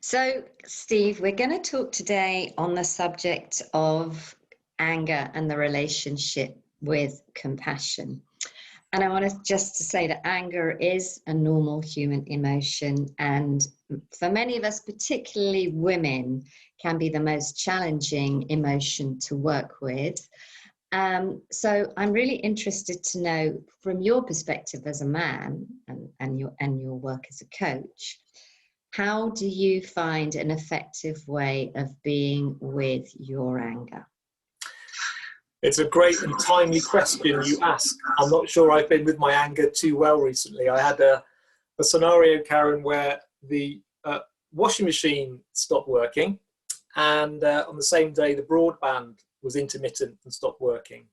So, Steve, we're going to talk today on the subject of anger and the relationship with compassion. And I want to say that anger is a normal human emotion, and for many of us, particularly women, can be the most challenging emotion to work with. So I'm really interested to know, from your perspective as a man and your work as a coach, how do you find an effective way of being with your anger? It's a great and timely question you ask. I'm not sure I've been with my anger too well recently. I had a scenario, Karen, where the washing machine stopped working, and on the same day the broadband was intermittent and stopped working.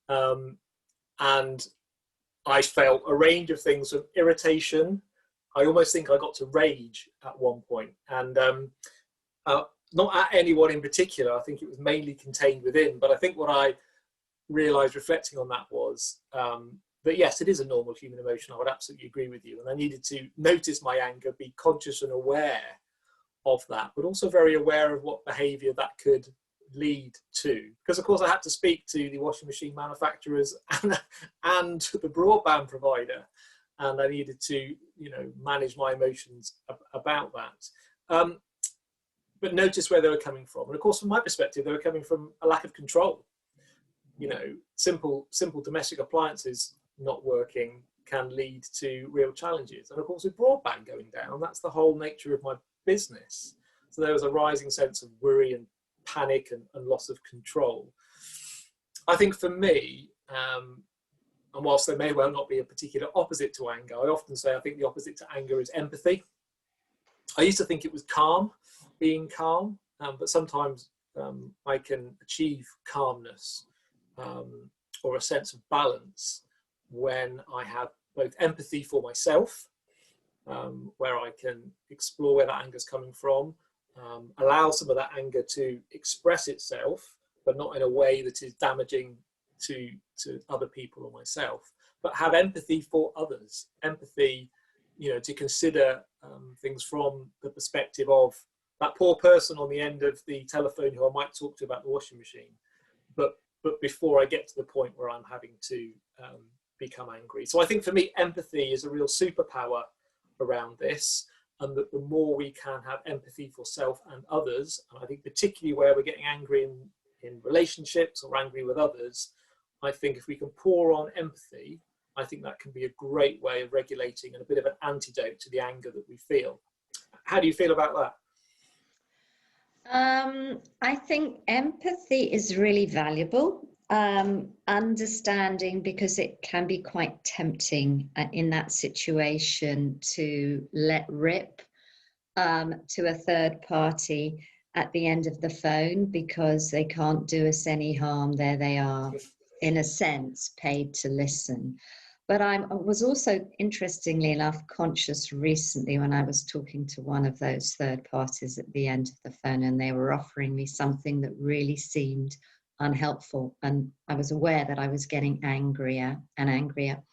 And I felt a range of things, from irritation. I almost think I got to rage at one point, and not at anyone in particular. I think it was mainly contained within. But I think what I realised reflecting on that was that yes, it is a normal human emotion. I would absolutely agree with you. And I needed to notice my anger, be conscious and aware of that, but also very aware of what behaviour that could lead to. Because of course I had to speak to the washing machine manufacturers and the broadband provider, and I needed to, manage my emotions about that. But notice where they were coming from. And of course, from my perspective, they were coming from a lack of control. Simple domestic appliances not working can lead to real challenges. And of course, with broadband going down, that's the whole nature of my business. So there was a rising sense of worry and panic and loss of control. I think for me, and whilst there may well not be a particular opposite to anger, I often say I think the opposite to anger is empathy. I used to think it was being calm, but sometimes I can achieve calmness or a sense of balance when I have both empathy for myself, where I can explore where that anger is coming from, allow some of that anger to express itself, but not in a way that is damaging to other people or myself, but have empathy for others, empathy, to consider things from the perspective of that poor person on the end of the telephone who I might talk to about the washing machine, but before I get to the point where I'm having to become angry. So I think for me, empathy is a real superpower around this, and that the more we can have empathy for self and others, and I think particularly where we're getting angry in relationships or angry with others, I think if we can pour on empathy, I think that can be a great way of regulating and a bit of an antidote to the anger that we feel. How do you feel about that? I think empathy is really valuable. Understanding, because it can be quite tempting in that situation to let rip to a third party at the end of the phone because they can't do us any harm. There they are, in a sense, paid to listen. But I was also, interestingly enough, conscious recently when I was talking to one of those third parties at the end of the phone, and they were offering me something that really seemed unhelpful. And I was aware that I was getting angrier and angrier,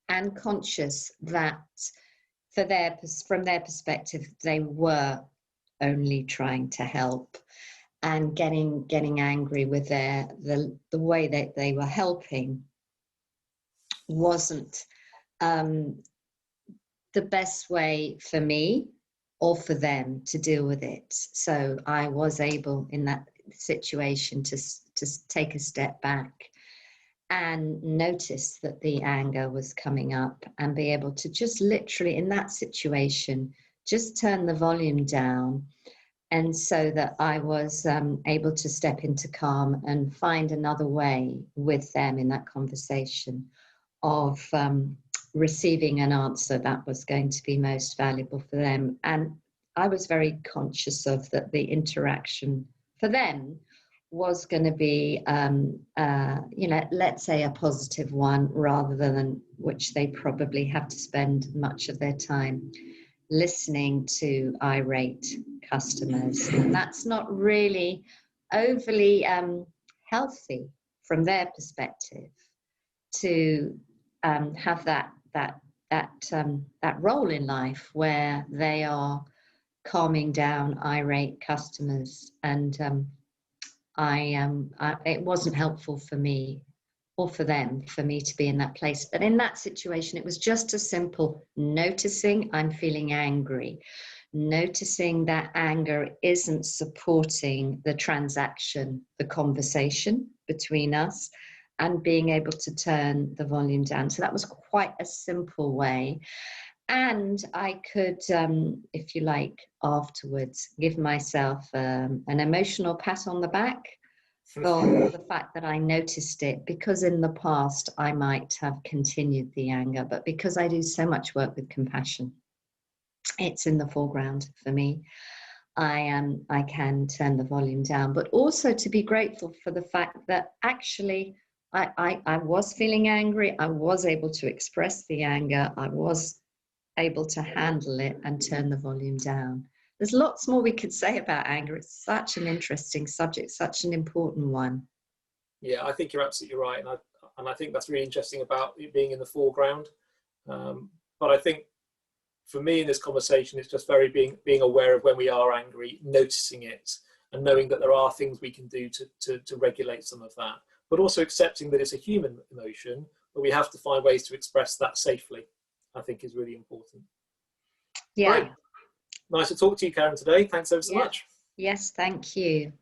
and conscious that from their perspective, they were only trying to help, and getting angry with the way that they were helping wasn't the best way for me or for them to deal with it. So I was able in that situation to take a step back and notice that the anger was coming up, and be able to just literally in that situation just turn the volume down, and so that I was able to step into calm and find another way with them in that conversation of receiving an answer that was going to be most valuable for them. And I was very conscious of that the interaction for them was going to be, let's say a positive one, rather than which they probably have to spend much of their time listening to irate customers. And that's not really overly healthy from their perspective to have that role in life where they are calming down irate customers, and it wasn't helpful for me or for them, for me to be in that place. But in that situation, it was just a simple noticing I'm feeling angry, noticing that anger isn't supporting the transaction, the conversation between us, and being able to turn the volume down. So that was quite a simple way. And I could, if you like, afterwards give myself an emotional pat on the back for the fact that I noticed it, because in the past I might have continued the anger, but because I do so much work with compassion, it's in the foreground for me. I can turn the volume down, but also to be grateful for the fact that actually I was feeling angry. I was able to express the anger. I was able to handle it and turn the volume down. There's lots more we could say about anger. It's such an interesting subject, such an important one. Yeah, I think you're absolutely right, and I think that's really interesting about it being in the foreground. But I think for me in this conversation, it's just very being aware of when we are angry, noticing it, and knowing that there are things we can do to regulate some of that. But also accepting that it's a human emotion, but we have to find ways to express that safely, I think is really important. Yeah. Great. Nice to talk to you, Karen, today. Thanks ever so much. Yes, thank you.